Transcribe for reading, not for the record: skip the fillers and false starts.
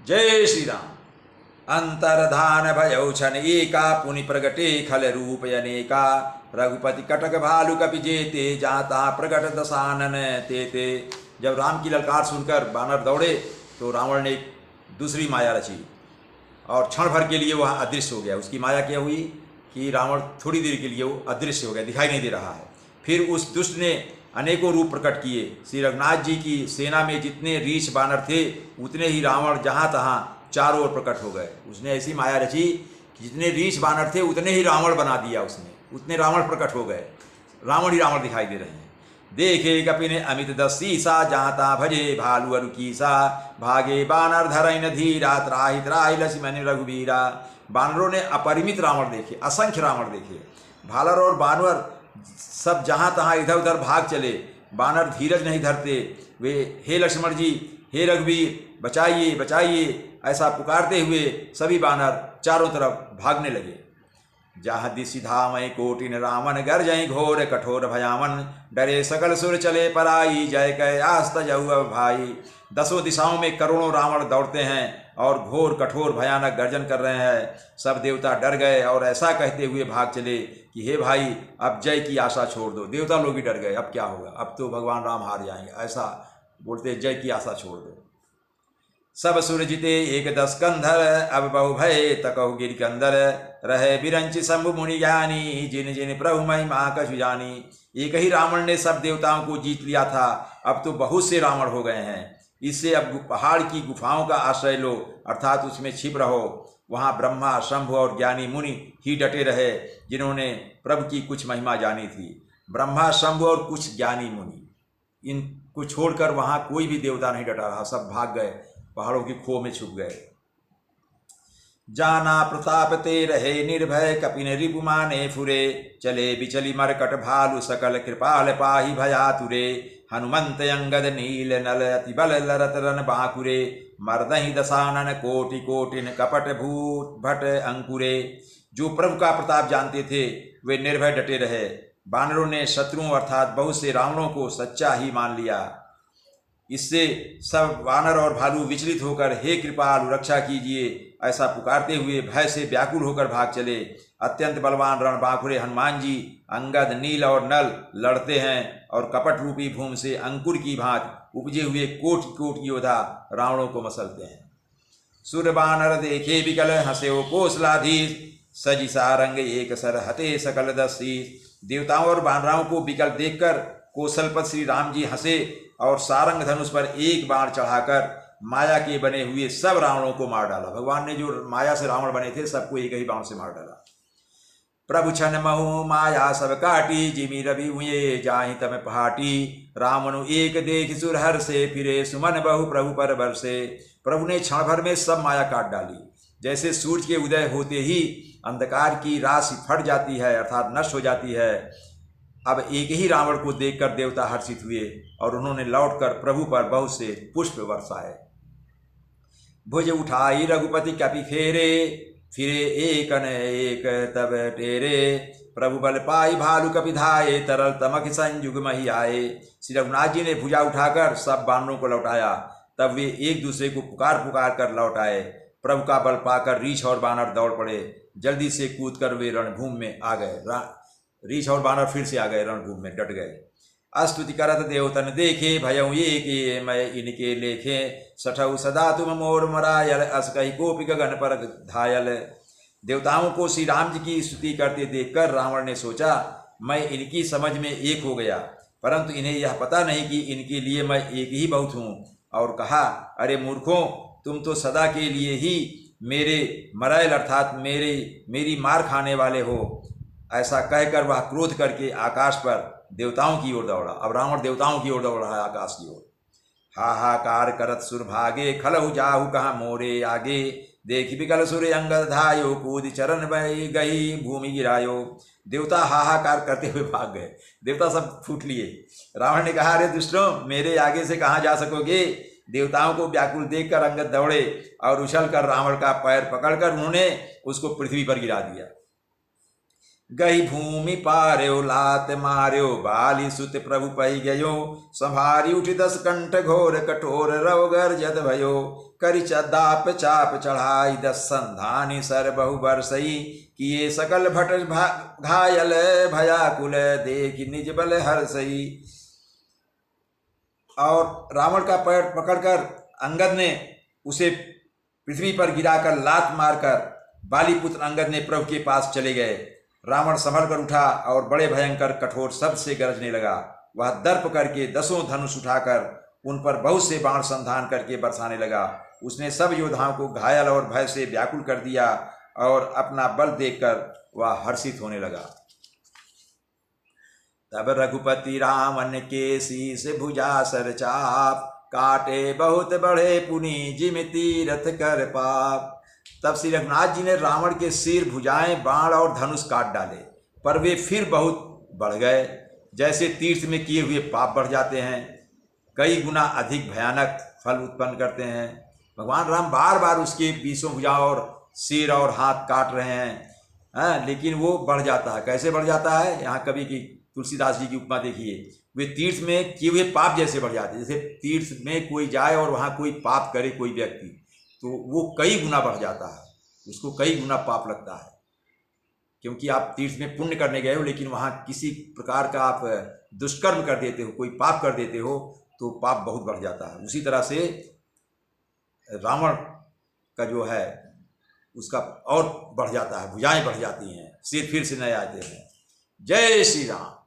जय श्री राम। अंतर्धान भयौ छन एका पुनि प्रगटे खल रूप अनेका रघुपति कटक भालु कपि जेते जाता प्रगट दशानन तेते। जब राम की ललकार सुनकर बानर दौड़े तो रावण ने एक दूसरी माया रची और क्षण भर के लिए वह अदृश्य हो गया। उसकी माया क्या हुई कि रावण थोड़ी देर के लिए वो अदृश्य हो गया, दिखाई नहीं दे रहा है। फिर उस दुष्ट ने अनेकों रूप प्रकट किए। श्री रघुनाथ जी की सेना में जितने रीछ बानर थे उतने ही रावण जहाँ तहाँ चारों ओर प्रकट हो गए। उसने ऐसी माया रची कि जितने रीछ बानर थे उतने ही रावण बना दिया उसने, उतने रावण प्रकट हो गए। रावण ही रावण दिखाई दे रहे हैं। देखे कपि ने अमित दसीसा जाता भजे भालु अरु कीसा भागे बानर धरइन धीरा त्राहि त्राहि लक्ष्मण रघुवीरा। बानरों ने अपरिमित रावण देखे, असंख्य रावण देखे। भालर और बानर सब जहाँ तहाँ इधर उधर भाग चले। बानर धीरज नहीं धरते, वे हे लक्ष्मण जी, हे रघुवीर, बचाइए बचाइए ऐसा पुकारते हुए सभी बानर चारों तरफ भागने लगे। जहाँ दिशि धामय कोटिन रावण गर्जय घोर कठोर भयावन डरे सकल सुर चले पराई जय कै आस्त जऊ अब भाई। दसों दिशाओं में करोड़ों रावण दौड़ते हैं और घोर कठोर भयानक गर्जन कर रहे हैं। सब देवता डर गए और ऐसा कहते हुए भाग चले कि हे भाई अब जय की आशा छोड़ दो। देवता लोग भी डर गए, अब क्या होगा, अब तो भगवान राम हार जाएंगे, ऐसा बोलते जय की आशा छोड़ दो। सब सुर जिते एक दस कंधर अब बहु भय तकहु गिर कंदर रहे बिरंचि शंभु मुनि ज्ञानी जिन जिन प्रभु महिमा कछु जानी। एक ही रावण ने सब देवताओं को जीत लिया था, अब तो बहुत से रावण हो गए हैं। इससे अब पहाड़ की गुफाओं का आश्रय लो, अर्थात उसमें छिप रहो। वहाँ ब्रह्मा शंभु और ज्ञानी मुनि ही डटे रहे जिन्होंने प्रभु की कुछ महिमा जानी थी। ब्रह्मा शंभु और कुछ ज्ञानी मुनि, इनको छोड़कर वहाँ कोई भी देवता नहीं डटा रहा, सब भाग गए, पहाड़ों की खो में छुप गए। जाना प्रताप ते रहे निर्भय कपिन रिपु माने फुरे चले बिचली मरकट भालु सकल कृपाल पाही भयातुरे। हनुमंत अंगद नील नल अति बल लरत रन बाकुरे मर्दहि दशानन कोटि कोटिन कपट भूत भट अंकुरे। जो प्रभु का प्रताप जानते थे वे निर्भय डटे रहे। बानरों ने शत्रुओं अर्थात बहुत से रावणों को सच्चा ही मान लिया। इससे सब वानर और भालू विचलित होकर हे कृपालु रक्षा कीजिए ऐसा पुकारते हुए भय से व्याकुल होकर भाग चले। अत्यंत बलवान रणबांकुरे हनुमान जी अंगद नील और नल लड़ते हैं और कपट रूपी भूमि से अंकुर की भांति उपजे हुए कोटि कोटि योद्धा रावणों को मसलते हैं। सुर बानर देखे विकल हंसे कोसलाधीश सजी सारंग एक सर हते सकल दसी। देवताओं और बानराओं को विकल देखकर कौशलपति श्री राम जी हंसे और सारंग धनुष पर एक बाण चढ़ाकर माया के बने हुए सब रावणों को मार डाला। भगवान ने जो माया से रावण बने थे सबको एक ही बाण से मार डाला। प्रभु छन महु माया सब काटी जिमी रवि हुए जाहि तम पहाटी। रावणु एक देख सुर हर से फिरे सुमन बहु प्रभु पर बरसे। प्रभु ने क्षण भर में सब माया काट डाली। जैसे सूर्य के उदय होते ही अंधकार की राशि फट जाती है अर्थात नष्ट हो जाती है। अब एक ही रावण को देखकर देवता हर्षित हुए और उन्होंने लौटकर प्रभु पर बहुत से पुष्प बरसाए। भुज उठाई रघुपति कपि फेरे फिरे एक न एक तब टेरे। प्रभु बल पाई भालु कपि धाये तरल तमक संयुग मही आए। श्री रघुनाथ जी ने भुजा उठाकर सब बानरों को लौटाया। तब वे एक दूसरे को पुकार पुकार कर लौट आए। प्रभु का बल पाकर रीछ और बानर दौड़ पड़े। जल्दी से कूद कर वे रणभूमि में आ गए। रीछ और बानर फिर से आ गए, रणभूमि में डट गए। अस्तुति करत देवतन देखे भयउ ये कि मैं इनके लेखे सठऊ सदा तुम मोर मरायल अस कही कोपि गगन पर धायल। देवताओं को श्री राम जी की स्तुति करते देखकर रावण ने सोचा मैं इनकी समझ में एक हो गया, परंतु इन्हें यह पता नहीं कि इनके लिए मैं एक ही बहुत हूँ। और कहा अरे मूर्खों, तुम तो सदा के लिए ही मेरे मरायल अर्थात मेरी मार खाने वाले हो। ऐसा कहकर वह क्रोध करके आकाश पर देवताओं की ओर दौड़ा। अब रावण देवताओं की ओर दौड़ रहा है आकाश की ओर। हाहाकार करत सुर भागे खलहु जाहु कहाँ मोरे आगे। देख विकल सुर अंगद धायो कूद चरण बही गई भूमि गिरायो। देवता हाहाकार करते हुए भाग गए, देवता सब फूट लिए। रावण ने कहा अरे दुष्टों, मेरे आगे से कहाँ जा सकोगे। देवताओं को व्याकुल देखकर अंगद दौड़े और उछल कर रावण का पैर पकड़कर उन्होंने उसको पृथ्वी पर गिरा दिया। गई भूमि पार्यो लात मार्यो बाली सुत प्रभु पही गयो संभारी उठी 10 कंठ घोर कठोर रव गर्जत भयो करि दाप चाप चढ़ाई 10 संधानी सर बहु बरसई किए सकल भट घायल भयाकुल देख निज बल हर्षई। और रावण का पैर पकड़कर अंगद ने उसे पृथ्वी पर गिराकर लात मारकर बालीपुत्र अंगद ने प्रभु के पास चले गए। रावण संभल कर उठा और बड़े भयंकर कठोर शब्द से गरजने लगा। वह दर्प करके 10 धनुष उठाकर उन पर बहुत से बाण संधान करके बरसाने लगा। उसने सब योद्धाओं को घायल और भय से व्याकुल कर दिया और अपना बल देखकर वह हर्षित होने लगा। तब रघुपति रावण के शीस भुजा सर चाप काटे बहुत बड़े पुनि जिम तीरथ कर पाप। तब श्री रघुनाथ जी ने रावण के सिर भुजाएं बाण और धनुष काट डाले, पर वे फिर बहुत बढ़ गए। जैसे तीर्थ में किए हुए पाप बढ़ जाते हैं, कई गुना अधिक भयानक फल उत्पन्न करते हैं। भगवान राम बार बार उसके 20 भुजाओं और सिर और हाथ काट रहे हैं, लेकिन वो बढ़ जाता है। कैसे बढ़ जाता है? यहाँ कवि की तुलसीदास जी की उपमा देखिए। वे तीर्थ में किए हुए पाप जैसे बढ़ जाते हैं। जैसे तीर्थ में कोई जाए और वहाँ कोई पाप करे कोई व्यक्ति, तो वो कई गुना बढ़ जाता है, उसको कई गुना पाप लगता है। क्योंकि आप तीर्थ में पुण्य करने गए हो, लेकिन वहाँ किसी प्रकार का आप दुष्कर्म कर देते हो, कोई पाप कर देते हो, तो पाप बहुत बढ़ जाता है। उसी तरह से रावण का जो है उसका और बढ़ जाता है, भुजाएं बढ़ जाती हैं, सिर फिर से नए आते हैं। जय श्री राम।